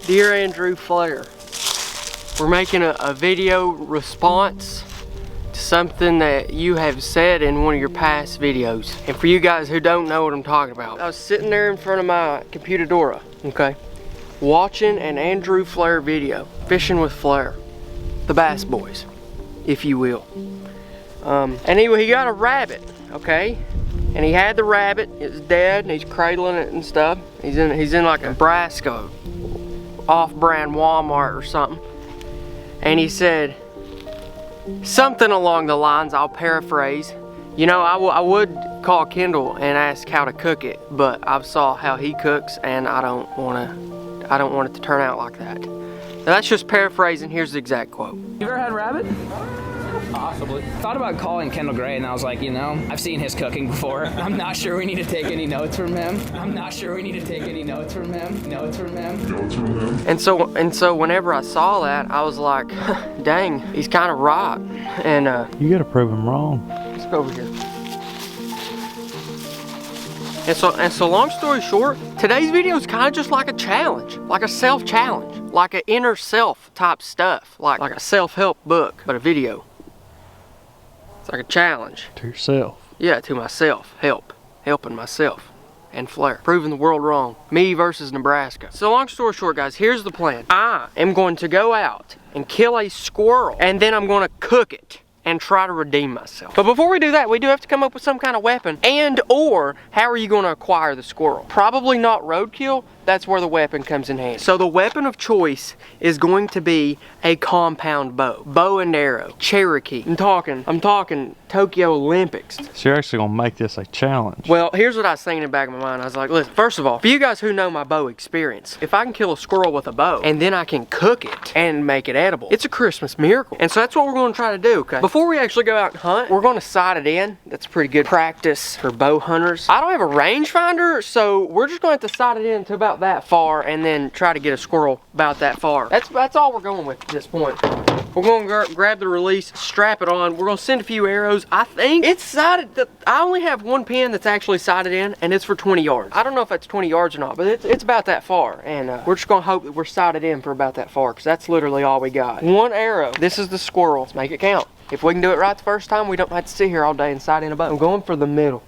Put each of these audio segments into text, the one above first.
Dear Andrew Flair, we're making a video response to something that you have said in one of your past videos. And for you guys who don't know what I'm talking about, I was sitting there in front of my Computadora, okay, watching an Andrew Flair video, Fishing with Flair, the Bass Boys, if you will. And he got a rabbit, okay? And he had the rabbit, it was dead, and he's cradling it and stuff. He's in like a Nebraska off-brand Walmart or something. And he said something along the lines, I'll paraphrase, you know, I would call Kendall and ask how to cook it, but I've saw how he cooks and I don't want it to turn out like that. Now that's just paraphrasing, here's the exact quote. You ever had rabbit? Possibly. Thought about calling Kendall Gray and I was like, you know, I've seen his cooking before. I'm not sure we need to take any notes from him. And so whenever I saw that, I was like, dang, he's kind of right. And you gotta prove him wrong. let's go over here. And so long story short, today's video is kind of just like a challenge, like a self-challenge, like an inner self type stuff, like a self-help book, but a video. It's like a challenge. To yourself. Yeah, to myself, helping myself and Flair, proving the world wrong. Me versus Nebraska. So long story short, guys, here's the plan. I am going to go out and kill a squirrel, and then I'm going to cook it and try to redeem myself. But before we do that, we do have to come up with some kind of weapon, and or how are you going to acquire the squirrel? Probably not roadkill. That's where the weapon comes in handy. So the weapon of choice is going to be a compound bow. Bow and arrow, Cherokee. I'm talking Tokyo Olympics. So you're actually gonna make this a challenge. Well, here's what I was thinking in the back of my mind. I was like, listen, first of all, for you guys who know my bow experience, if I can kill a squirrel with a bow and then I can cook it and make it edible, it's a Christmas miracle. And so that's what we're gonna try to do, okay? Before we actually go out and hunt, we're gonna sight it in. That's pretty good practice for bow hunters. I don't have a rangefinder, so we're just gonna have to sight it in to about that far and then try to get a squirrel about that far. That's all we're going with at this point. We're gonna grab the release, strap it on. We're gonna send a few arrows. I think it's sighted. I only have one pin that's actually sighted in, and it's for 20 yards. I don't know if that's 20 yards or not, but it's about that far. And we're just gonna hope that we're sighted in for about that far, because that's literally all we got. One arrow. This is the squirrel. Let's make it count. If we can do it right the first time, we don't have to sit here all day and sight in a bow. I'm going for the middle.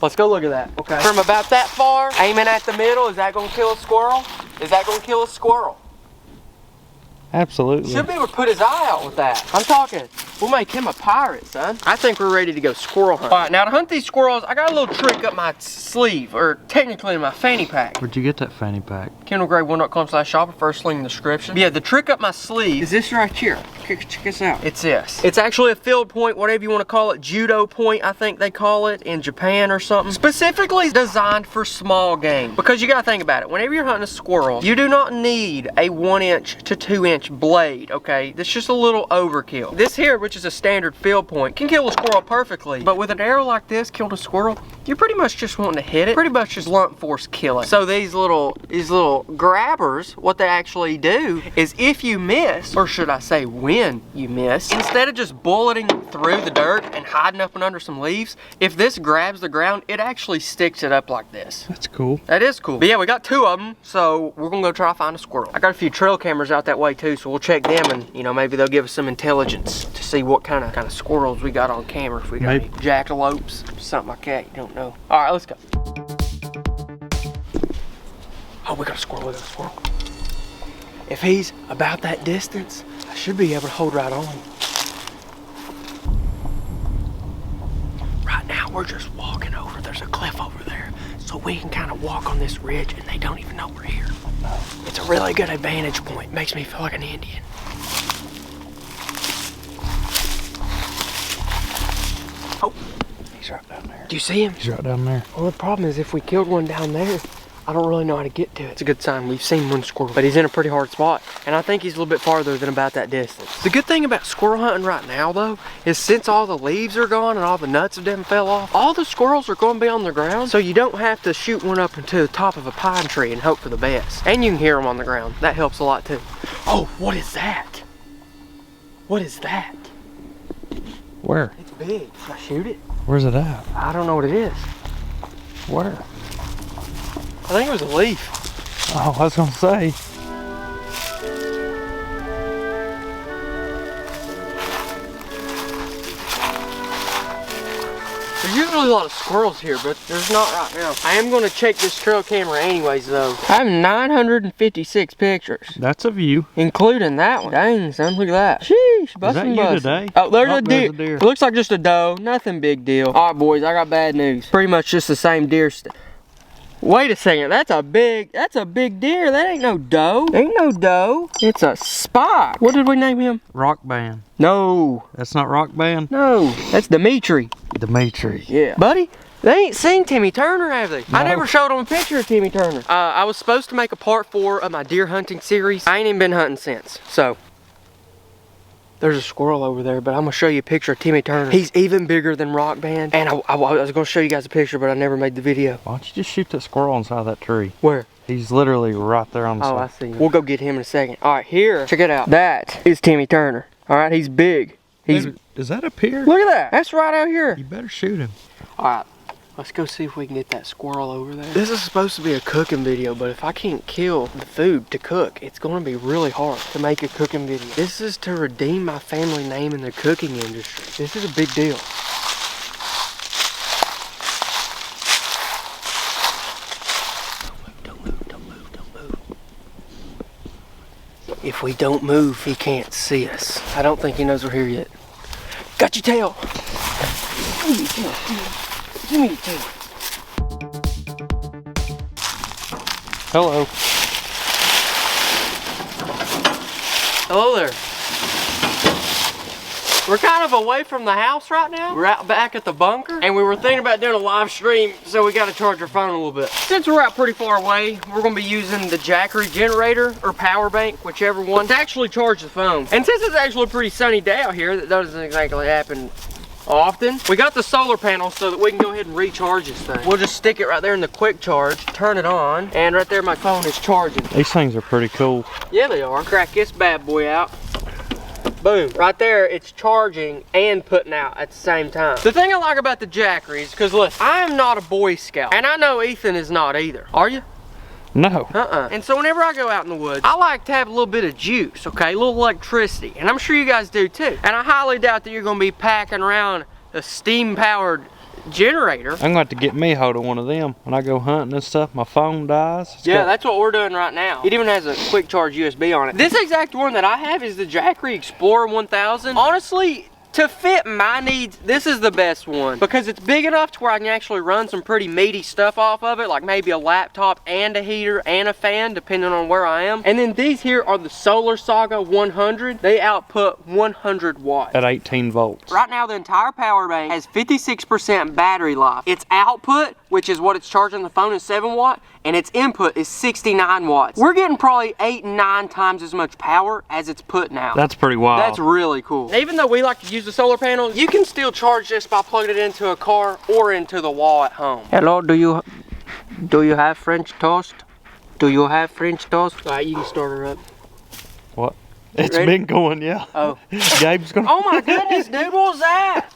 Let's go look at that, okay? From about that far, aiming at the middle, is that gonna kill a squirrel? Is that gonna kill a squirrel? Absolutely. Should be able to put his eye out with that. I'm talking, we'll make him a pirate, son. I think we're ready to go squirrel hunt. All right, now to hunt these squirrels, I got a little trick up my sleeve, or technically in my fanny pack. Where'd you get that fanny pack? KendallGray1.com/shop, first link in the description. Yeah, the trick up my sleeve is this right here. Check this out. It's this. It's actually a field point, whatever you want to call it, judo point, I think they call it in Japan or something. Specifically designed for small game. Because you gotta think about it, whenever you're hunting a squirrel, you do not need a 1-inch to 2-inch blade, okay? That's just a little overkill. This here, which is a standard field point, can kill a squirrel perfectly, but with an arrow like this, killed a squirrel, you're pretty much just wanting to hit it, pretty much just blunt force kill it. So these little grabbers, what they actually do is if you miss, or should I say when you miss, instead of just bulleting through the dirt and hiding up and under some leaves, if this grabs the ground, it actually sticks it up like this. That's cool. That is cool. But yeah, we got 2 of them, so we're gonna go try to find a squirrel. I got a few trail cameras out that way too, so we'll check them and, you know, maybe they'll give us some intelligence to see what kind of squirrels we got on camera. If we got any jackalopes, something like that, you don't know. All right, let's go. Oh, we got a squirrel, If he's about that distance, I should be able to hold right on. Right now, we're just walking over. There's a cliff over there, so we can kind of walk on this ridge and they don't even know we're here. It's a really good advantage point. Makes me feel like an Indian. Oh, he's right down there. Do you see him? He's right down there. Well, the problem is if we killed one down there, I don't really know how to get to it. It's a good sign. We've seen one squirrel, but he's in a pretty hard spot. And I think he's a little bit farther than about that distance. The good thing about squirrel hunting right now, though, is since all the leaves are gone and all the nuts of them fell off, all the squirrels are going to be on the ground, so you don't have to shoot one up into the top of a pine tree and hope for the best. And you can hear them on the ground. That helps a lot, too. Oh, what is that? What is that? Where? It's big. Can I shoot it? Where's it at? I don't know what it is. Where? I think it was a leaf. Oh, I was gonna say. There's usually a lot of squirrels here, but there's not right now. I am gonna check this trail camera anyways though. I have 956 pictures. That's a view. Including that one. Dang, son, look at that. Sheesh, bustin'. Today? Oh, there's a There's deer. It looks like just a doe, nothing big deal. All right, boys, I got bad news. Pretty much just the same deer. Wait a second, that's a big deer. That ain't no doe. Ain't no doe. It's a spot. What did we name him? Rock Band. No. That's not Rock Band? No, that's Dimitri. Dimitri. Yeah. Buddy, they ain't seen Timmy Turner, have they? No. I never showed them a picture of Timmy Turner. I was supposed to make a part 4 of my deer hunting series. I ain't even been hunting since, so. There's a squirrel over there, but I'm gonna show you a picture of Timmy Turner. He's even bigger than Rock Band. And I was gonna show you guys a picture, but I never made the video. Why don't you just shoot that squirrel inside that tree? Where? He's literally right there on the Oh, side. I see him. We'll go get him in a second. All right, here, check it out. That is Timmy Turner. All right, he's big. He's, Is that up here? look at that. That's right out here. You better shoot him. All right, let's go see if we can get that squirrel over there. This is supposed to be a cooking video, but if I can't kill the food to cook, it's gonna be really hard to make a cooking video. This is to redeem my family name in the cooking industry. This is a big deal. If we don't move, he can't see us. I don't think he knows we're here yet. Got your tail. Give me your tail. Give me your tail. Hello. Hello there. We're kind of away from the house right now. We're out back at the bunker, and we were thinking about doing a live stream, so we got to charge our phone a little bit. Since we're out pretty far away, we're going to be using the Jackery generator or power bank, whichever one, to actually charge the phone. And since it's actually a pretty sunny day out here, that doesn't exactly happen often, we got the solar panel so that we can go ahead and recharge this thing. We'll just stick it right there in the quick charge, turn it on, and right there my phone is charging. These things are pretty cool. Yeah, they are. Crack this bad boy out. Boom, right there, it's charging and putting out at the same time. The thing I like about the Jackeries, because look, I am not a Boy Scout, and I know Ethan is not either. Are you? No. And so whenever I go out in the woods, I like to have a little bit of juice, okay? A little electricity, and I'm sure you guys do too. And I highly doubt that you're gonna be packing around a steam-powered generator. I'm going to have to get me a hold of one of them. When I go hunting and stuff, my phone dies. Yeah, that's what we're doing right now. It even has a quick charge USB on it. This exact one that I have is the Jackery Explorer 1000. Honestly, to fit my needs, this is the best one because it's big enough to where I can actually run some pretty meaty stuff off of it, like maybe a laptop and a heater and a fan, depending on where I am. And then these here are the Solar Saga 100. They output 100 watts. At 18 volts. Right now, the entire power bank has 56% battery life. Its output, which is what it's charging the phone, is 7 watt, and its input is 69 watts. We're getting probably 8 and 9 times as much power as it's putting out. That's pretty wild. That's really cool. Even though we like to use the solar panel, you can still charge this by plugging it into a car or into the wall at home. Hello, do you have French toast? Do you have French toast? All right, you can start her up. What? It's Ready? been going, yeah. Oh. Gabe's gonna. Oh my goodness, dude, what was that?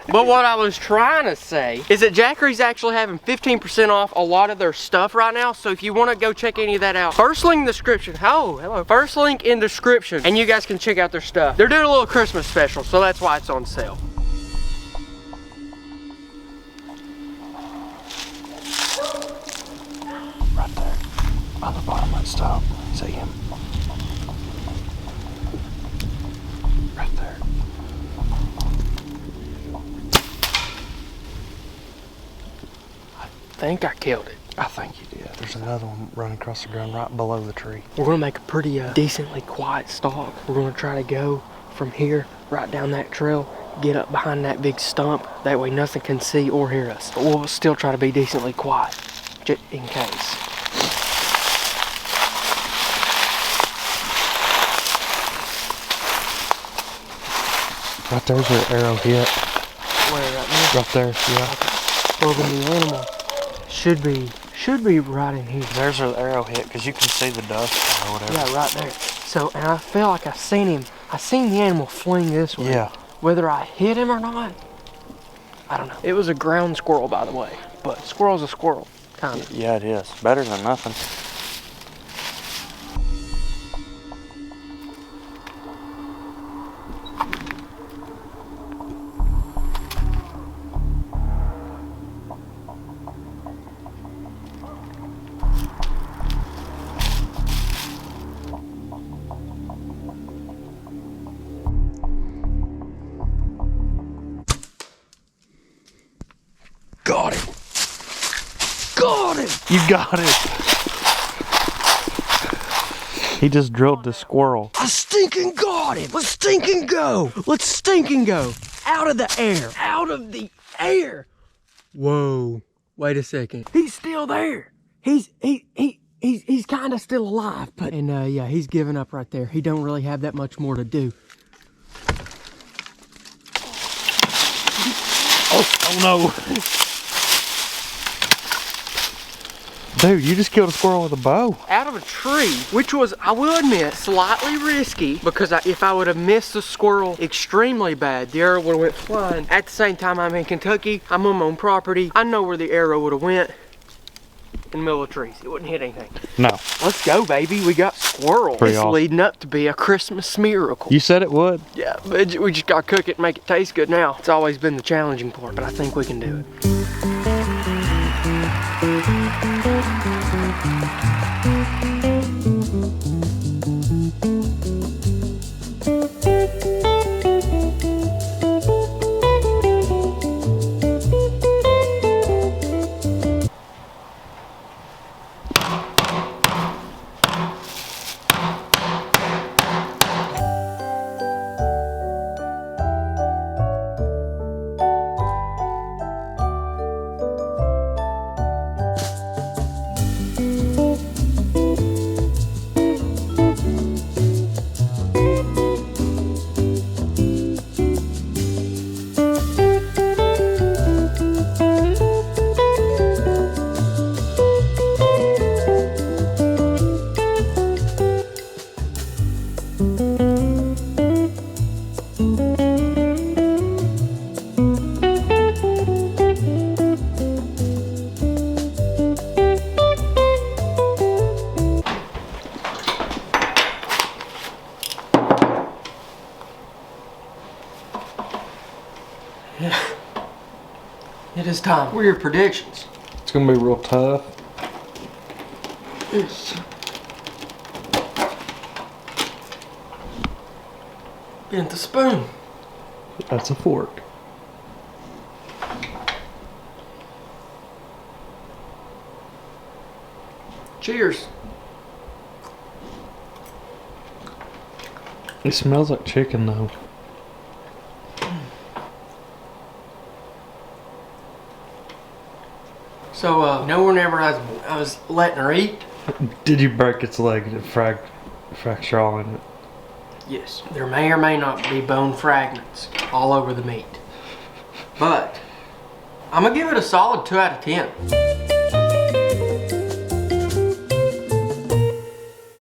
But what I was trying to say is that Jackery's actually having 15% off a lot of their stuff right now. So if you want to go check any of that out, first link in the description. Oh, hello. First link in the description, and you guys can check out their stuff. They're doing a little Christmas special, so that's why it's on sale. Right there. On the bottom of that stump. See him? Right there. I think I killed it. I think you did. There's another one running across the ground right below the tree. We're gonna make a pretty decently quiet stalk. We're gonna try to go from here right down that trail, get up behind that big stump. That way nothing can see or hear us. But we'll still try to be decently quiet, just in case. Right there's where the arrow hit. Where right now? Right there, yeah. Well, then the animal should be right in here. There's where the arrow hit, because you can see the dust or whatever. Yeah, right there. So, and I feel like I seen the animal fling this way. Yeah. Whether I hit him or not, I don't know. It was a ground squirrel, by the way, but squirrel's a squirrel. time. Yeah, it is. Better than nothing. Got it. Got it. You got it. He just drilled the squirrel. I stinking got him. Let's stinking go. Let's stinking go. Out of the air. Out of the air. Whoa. Wait a second. He's still there. He's kind of still alive, but yeah, he's giving up right there. He don't really have that much more to do. Oh no. Dude, you just killed a squirrel with a bow. Out of a tree, which was, I will admit, slightly risky, because if I would have missed the squirrel extremely bad, the arrow would have went flying. At the same time, I'm in Kentucky, I'm on my own property. I know where the arrow would have went. In the middle of trees. It wouldn't hit anything. No. Let's go, baby. We got squirrel. Pretty It's awesome. leading up to be a Christmas miracle. You said it would. Yeah, but we just gotta cook it and make it taste good now. It's always been the challenging part, but I think we can do it. It is time. What are your predictions? It's gonna be real tough. It's bent the spoon. That's a fork. Cheers. It smells like chicken though. So, no one ever I was letting her eat? Did you break its leg and fracture all in it? Yes. There may or may not be bone fragments all over the meat. But, I'm gonna give it a solid 2 out of 10.